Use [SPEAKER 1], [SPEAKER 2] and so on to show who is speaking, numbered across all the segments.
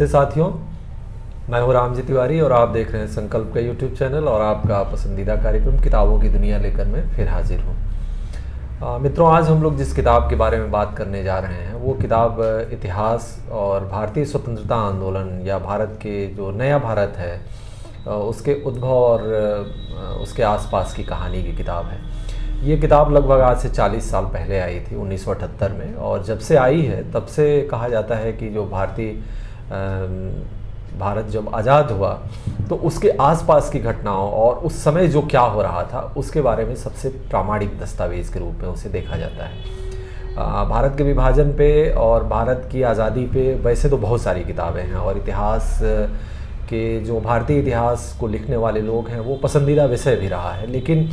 [SPEAKER 1] नमस्ते साथियों, मैं हूं रामजी तिवारी और आप देख रहे हैं संकल्प का यूट्यूब चैनल और आपका पसंदीदा कार्यक्रम किताबों की दुनिया लेकर मैं फिर हाजिर हूं। मित्रों, आज हम लोग जिस किताब के बारे में बात करने जा रहे हैं वो किताब इतिहास और भारतीय स्वतंत्रता आंदोलन या भारत के जो नया भारत है उसके उद्भव और उसके आसपास की कहानी की किताब है। ये किताब लगभग आज से 40 साल पहले आई थी 1978 में, और जब से आई है तब से कहा जाता है कि जो भारत जब आज़ाद हुआ तो उसके आसपास की घटनाओं और उस समय जो क्या हो रहा था उसके बारे में सबसे प्रामाणिक दस्तावेज़ के रूप में उसे देखा जाता है। भारत के विभाजन पे और भारत की आज़ादी पे वैसे तो बहुत सारी किताबें हैं और इतिहास के जो भारतीय इतिहास को लिखने वाले लोग हैं वो पसंदीदा विषय भी रहा है, लेकिन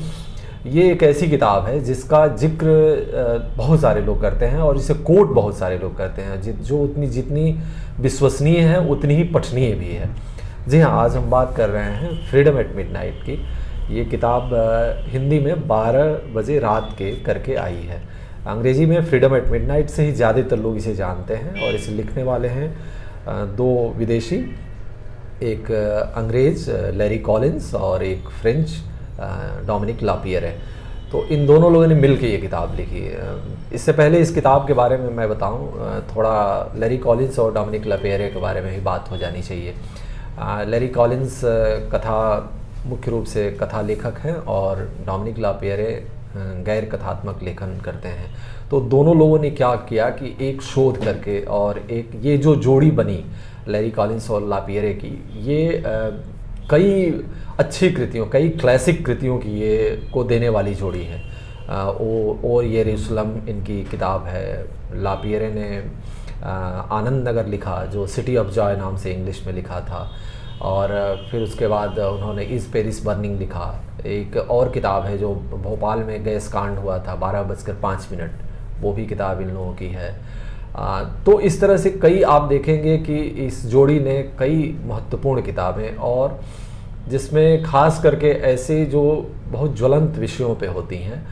[SPEAKER 1] ये एक ऐसी किताब है जिसका जिक्र बहुत सारे लोग करते हैं और इसे कोट बहुत सारे लोग करते हैं, जो जितनी विश्वसनीय है उतनी ही पठनीय भी है। जी हाँ, आज हम बात कर रहे हैं फ्रीडम एट मिडनाइट की। ये किताब हिंदी में 12 बजे रात के करके आई है। अंग्रेज़ी में फ्रीडम एट मिडनाइट से ही ज़्यादातर लोग इसे जानते हैं और इसे लिखने वाले हैं दो विदेशी, एक अंग्रेज़ लैरी कॉलिंस और एक फ्रेंच डोमिनिक लापियर है। तो इन दोनों लोगों ने मिलकर ये किताब लिखी। इससे पहले इस किताब के बारे में मैं बताऊं, थोड़ा लैरी कॉलिंस और डोमिनिक लापियर के बारे में ही बात हो जानी चाहिए। लैरी कॉलिंस मुख्य रूप से कथा लेखक हैं और डोमिनिक लापियर गैर कथात्मक लेखन करते हैं। तो दोनों लोगों ने क्या किया कि एक शोध करके और एक ये जो जोड़ी बनी लैरी कॉलिंस और लापियर की, ये कई अच्छी कृतियों, कई क्लासिक कृतियों की ये को देने वाली जोड़ी है। और येरूशलम इनकी किताब है। लापियरे ने आनंद नगर लिखा जो सिटी ऑफ जॉय नाम से इंग्लिश में लिखा था, और फिर उसके बाद उन्होंने इज़ पेरिस बर्निंग लिखा। एक और किताब है जो भोपाल में गैस कांड हुआ था 12:05, वो भी किताब इन लोगों की है। तो इस तरह से कई आप देखेंगे कि इस जोड़ी ने कई महत्वपूर्ण किताबें, और जिसमें खास करके ऐसे जो बहुत ज्वलंत विषयों पे होती हैं,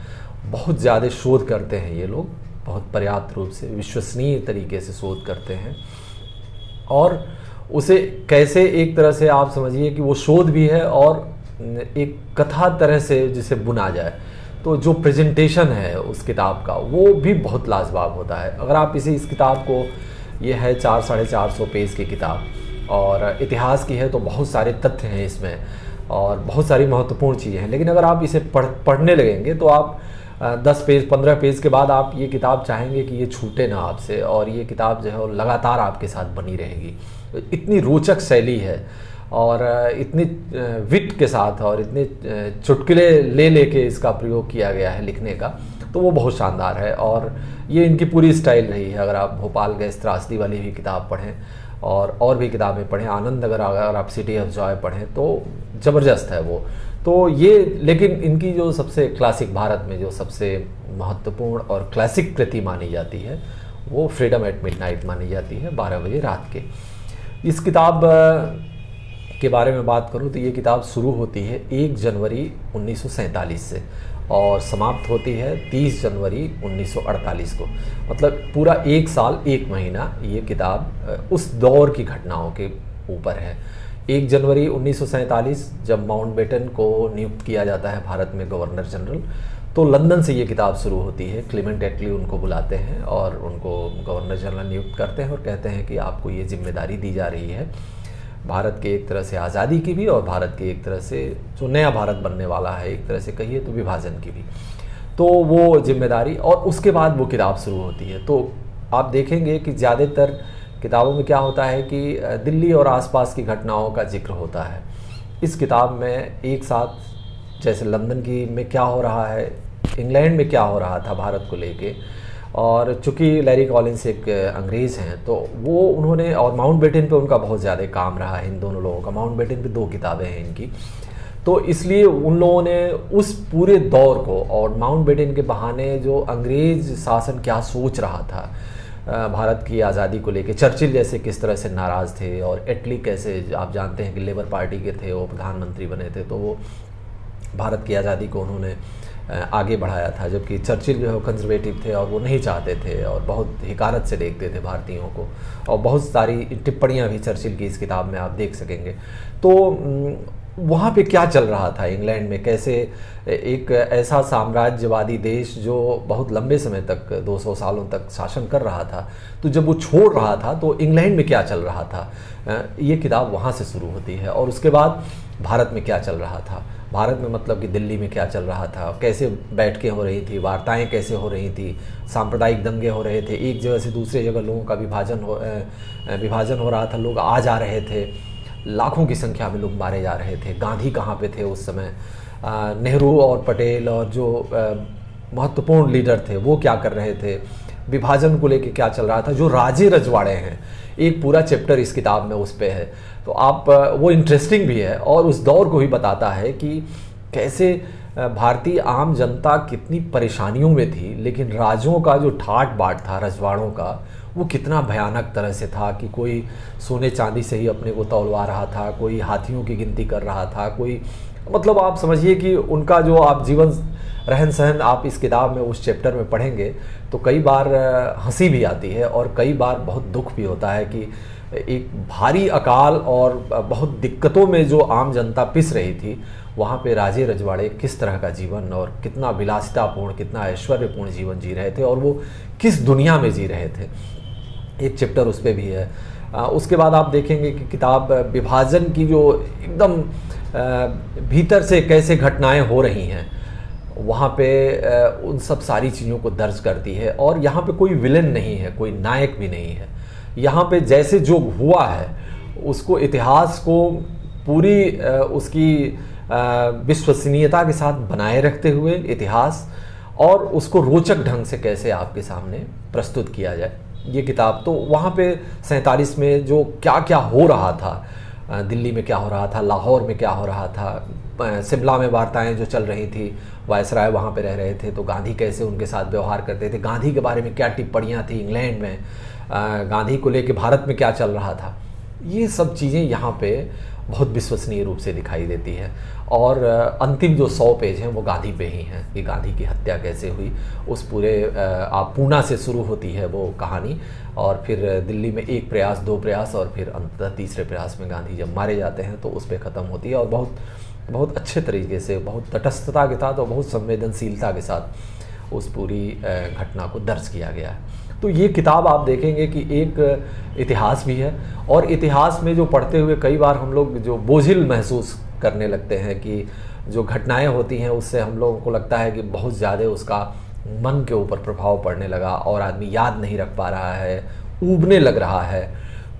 [SPEAKER 1] बहुत ज़्यादा शोध करते हैं ये लोग, बहुत पर्याप्त रूप से विश्वसनीय तरीके से शोध करते हैं, और उसे कैसे एक तरह से आप समझिए कि वो शोध भी है और एक कथा तरह से जिसे बुना जाए, तो जो प्रेजेंटेशन है उस किताब का वो भी बहुत लाजवाब होता है। अगर आप इस किताब को, ये है 400-450 पेज की किताब और इतिहास की है, तो बहुत सारे तथ्य हैं इसमें और बहुत सारी महत्वपूर्ण चीज़ें हैं, लेकिन अगर आप इसे पढ़ने लगेंगे तो आप 10 पेज 15 पेज के बाद आप ये किताब चाहेंगे कि ये छूटे ना आपसे, और ये किताब जो है वो लगातार आपके साथ बनी रहेगी। इतनी रोचक शैली है और इतनी विट के साथ और इतने चुटकुले लेके इसका प्रयोग किया गया है लिखने का, तो वो बहुत शानदार है। और ये इनकी पूरी स्टाइल रही है। अगर आप भोपाल गैस त्रासदी वाली भी किताब पढ़ें और भी किताबें पढ़ें, आनंद नगर अगर आप सिटी ऑफ जॉय पढ़ें, तो ज़बरदस्त है वो। तो ये, लेकिन इनकी जो सबसे क्लासिक, भारत में जो सबसे महत्वपूर्ण और क्लासिक कृति मानी जाती है वो फ्रीडम एट मिडनाइट मानी जाती है, 12 बजे रात के। इस किताब के बारे में बात करूं तो ये किताब शुरू होती है 1 जनवरी 1947 से और समाप्त होती है 30 जनवरी 1948 को। मतलब पूरा 1 साल 1 महीना ये किताब उस दौर की घटनाओं के ऊपर है। 1 जनवरी 1947 जब माउंटबेटन को नियुक्त किया जाता है भारत में गवर्नर जनरल, तो लंदन से ये किताब शुरू होती है। क्लेमेंट एटली उनको बुलाते हैं और उनको गवर्नर जनरल नियुक्त करते हैं और कहते हैं कि आपको ये जिम्मेदारी दी जा रही है भारत के एक तरह से आज़ादी की भी और भारत के एक तरह से जो नया भारत बनने वाला है, एक तरह से कहिए तो विभाजन की भी। तो वो जिम्मेदारी, और उसके बाद वो किताब शुरू होती है। तो आप देखेंगे कि ज़्यादातर किताबों में क्या होता है कि दिल्ली और आसपास की घटनाओं का जिक्र होता है। इस किताब में एक साथ जैसे लंदन की में क्या हो रहा है, इंग्लैंड में क्या हो रहा था भारत को लेके, और चूँकि लैरी कॉलिंस एक अंग्रेज़ हैं तो वो उन्होंने, और माउंटबेटन पे उनका बहुत ज़्यादा काम रहा है इन दोनों लोगों का। माउंटबेटन पे 2 किताबें हैं इनकी, तो इसलिए उन लोगों ने उस पूरे दौर को और माउंटबेटन के बहाने जो अंग्रेज़ शासन क्या सोच रहा था भारत की आज़ादी को लेके, चर्चिल जैसे किस तरह से नाराज़ थे और एटली कैसे, आप जानते हैं कि लेबर पार्टी के थे, वो प्रधानमंत्री बने थे, तो वो भारत की आज़ादी को उन्होंने आगे बढ़ाया था, जबकि चर्चिल जो है वो कंजर्वेटिव थे और वो नहीं चाहते थे और बहुत हिकारत से देखते थे भारतीयों को। और बहुत सारी टिप्पणियाँ भी चर्चिल की इस किताब में आप देख सकेंगे। तो वहाँ पे क्या चल रहा था इंग्लैंड में, कैसे एक ऐसा साम्राज्यवादी देश जो बहुत लंबे समय तक 200 सालों तक शासन कर रहा था, तो जब वो छोड़ रहा था तो इंग्लैंड में क्या चल रहा था, ये किताब वहाँ से शुरू होती है। और उसके बाद भारत में क्या चल रहा था, भारत में मतलब कि दिल्ली में क्या चल रहा था, कैसे बैठकें हो रही थी, वार्ताएं कैसे हो रही थी, सांप्रदायिक दंगे हो रहे थे, एक जगह से दूसरे जगह लोगों का विभाजन हो रहा था, लोग आ जा रहे थे, लाखों की संख्या में लोग मारे जा रहे थे। गांधी कहाँ पे थे उस समय, नेहरू और पटेल और जो महत्वपूर्ण लीडर थे वो क्या कर रहे थे, विभाजन को लेके क्या चल रहा था, जो राजे रजवाड़े हैं, एक पूरा चैप्टर इस किताब में उस पे है। तो आप वो इंटरेस्टिंग भी है और उस दौर को भी बताता है कि कैसे भारतीय आम जनता कितनी परेशानियों में थी, लेकिन राजों का जो ठाट बाट था रजवाड़ों का, वो कितना भयानक तरह से था कि कोई सोने चांदी से ही अपने को तौलवा रहा था, कोई हाथियों की गिनती कर रहा था, कोई मतलब आप समझिए कि उनका जो आप जीवन रहन सहन आप इस किताब में उस चैप्टर में पढ़ेंगे तो कई बार हंसी भी आती है और कई बार बहुत दुख भी होता है कि एक भारी अकाल और बहुत दिक्कतों में जो आम जनता पिस रही थी, वहाँ पे राजे रजवाड़े किस तरह का जीवन और कितना विलासितापूर्ण, कितना ऐश्वर्यपूर्ण जीवन जी रहे थे और वो किस दुनिया में जी रहे थे, एक चैप्टर उस पर भी है। उसके बाद आप देखेंगे कि किताब विभाजन की जो एकदम भीतर से कैसे घटनाएं हो रही हैं, वहाँ पे उन सब सारी चीज़ों को दर्ज करती है। और यहाँ पे कोई विलेन नहीं है, कोई नायक भी नहीं है, यहाँ पे जैसे जो हुआ है उसको, इतिहास को पूरी उसकी विश्वसनीयता के साथ बनाए रखते हुए इतिहास, और उसको रोचक ढंग से कैसे आपके सामने प्रस्तुत किया जाए, ये किताब। तो वहाँ पे 47 में जो क्या क्या हो रहा था, दिल्ली में क्या हो रहा था, लाहौर में क्या हो रहा था, शिमला में वार्ताएं जो चल रही थी, वायसराय वहाँ पे रह रहे थे तो गांधी कैसे उनके साथ व्यवहार करते थे, गांधी के बारे में क्या टिप्पणियाँ थी इंग्लैंड में, गांधी को लेके भारत में क्या चल रहा था, ये सब चीज़ें यहाँ पे बहुत विश्वसनीय रूप से दिखाई देती है। और अंतिम जो 100 पेज हैं वो गांधी पे ही हैं कि गांधी की हत्या कैसे हुई, उस पूरे आप पूना से शुरू होती है वो कहानी, और फिर दिल्ली में 1 प्रयास 2 प्रयास और फिर अंततः तीसरे प्रयास में गांधी जब मारे जाते हैं तो उस पर ख़त्म होती है। और बहुत बहुत अच्छे तरीके से, बहुत तटस्थता के साथ और बहुत संवेदनशीलता के साथ उस पूरी घटना को दर्ज किया गया है। तो ये किताब आप देखेंगे कि एक इतिहास भी है, और इतिहास में जो पढ़ते हुए कई बार हम लोग जो बोझिल महसूस करने लगते हैं कि जो घटनाएं होती हैं उससे हम लोगों को लगता है कि बहुत ज़्यादा उसका मन के ऊपर प्रभाव पड़ने लगा और आदमी याद नहीं रख पा रहा है, ऊबने लग रहा है।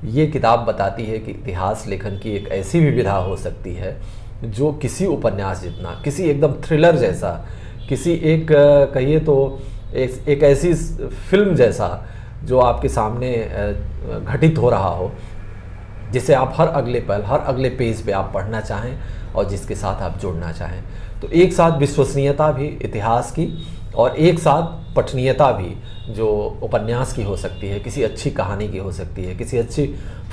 [SPEAKER 1] ये किताब बताती है कि इतिहास लेखन की एक ऐसी भी विधा हो सकती है जो किसी उपन्यास जितना, किसी एकदम थ्रिलर जैसा, किसी एक कहिए तो एक ऐसी फिल्म जैसा जो आपके सामने घटित हो रहा हो, जिसे आप हर अगले पल, हर अगले पेज पे आप पढ़ना चाहें और जिसके साथ आप जुड़ना चाहें। तो एक साथ विश्वसनीयता भी इतिहास की और एक साथ पठनीयता भी जो उपन्यास की हो सकती है, किसी अच्छी कहानी की हो सकती है, किसी अच्छी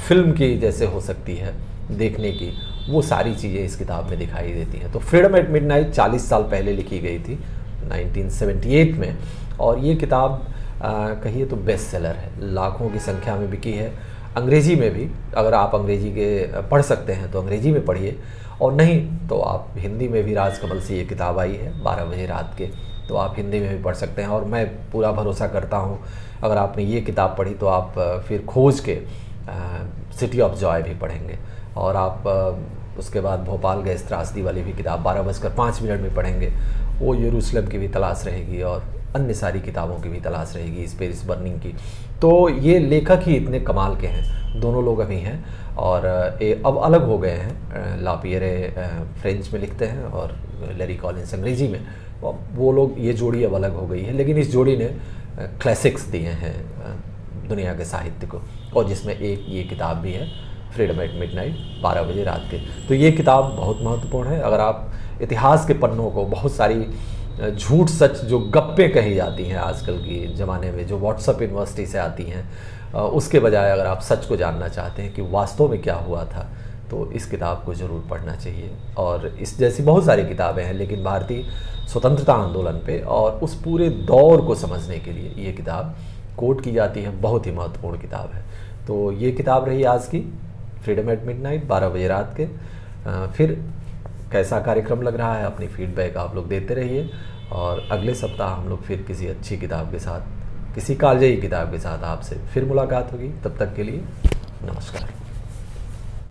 [SPEAKER 1] फिल्म की जैसे हो सकती है देखने की, वो सारी चीज़ें इस किताब में दिखाई देती हैं। तो फ्रीडम एट मिडनाइट 40 साल पहले लिखी गई थी 1978 में, और ये किताब कहिए तो बेस्ट सेलर है, लाखों की संख्या में बिकी है। अंग्रेज़ी में भी, अगर आप अंग्रेज़ी के पढ़ सकते हैं तो अंग्रेज़ी में पढ़िए, और नहीं तो आप हिंदी में भी, राजकमल से ये किताब आई है 12 बजे रात के, तो आप हिंदी में भी पढ़ सकते हैं। और मैं पूरा भरोसा करता हूँ अगर आपने ये किताब पढ़ी तो आप फिर खोज के सिटी ऑफ जॉय भी पढ़ेंगे, और आप उसके बाद भोपाल गए त्रासदी वाली भी किताब 12:05 में पढ़ेंगे, वो यरूशलेम की भी तलाश रहेगी और अन्य सारी किताबों की भी तलाश रहेगी, इस पेरिस बर्निंग की। तो ये लेखक ही इतने कमाल के हैं, दोनों लोग अभी हैं और अब अलग हो गए हैं। लापियरे फ्रेंच में लिखते हैं और लैरी कॉलिंस अंग्रेज़ी में, वो लोग, ये जोड़ी अब अलग हो गई है, लेकिन इस जोड़ी ने क्लासिक्स दिए हैं दुनिया के साहित्य को, और जिसमें एक ये किताब भी है फ्रीडम एट मिडनाइट 12 बजे रात के। तो ये किताब बहुत महत्वपूर्ण है। अगर आप इतिहास के पन्नों को, बहुत सारी झूठ सच जो गप्पे कही जाती हैं आजकल की ज़माने में, जो व्हाट्सएप यूनिवर्सिटी से आती हैं, उसके बजाय अगर आप सच को जानना चाहते हैं कि वास्तव में क्या हुआ था, तो इस किताब को ज़रूर पढ़ना चाहिए। और इस जैसी बहुत सारी किताबें हैं, लेकिन भारतीय स्वतंत्रता आंदोलन पे और उस पूरे दौर को समझने के लिए ये किताब कोट की जाती है, बहुत ही महत्वपूर्ण किताब है। तो ये किताब रही आज की फ्रीडम एट मिडनाइट, 12 बजे रात के। फिर कैसा कार्यक्रम लग रहा है, अपनी फीडबैक आप लोग देते रहिए, और अगले सप्ताह हम लोग फिर किसी अच्छी किताब के साथ, किसी कालजयी किताब के साथ आपसे फिर मुलाकात होगी। तब तक के लिए नमस्कार।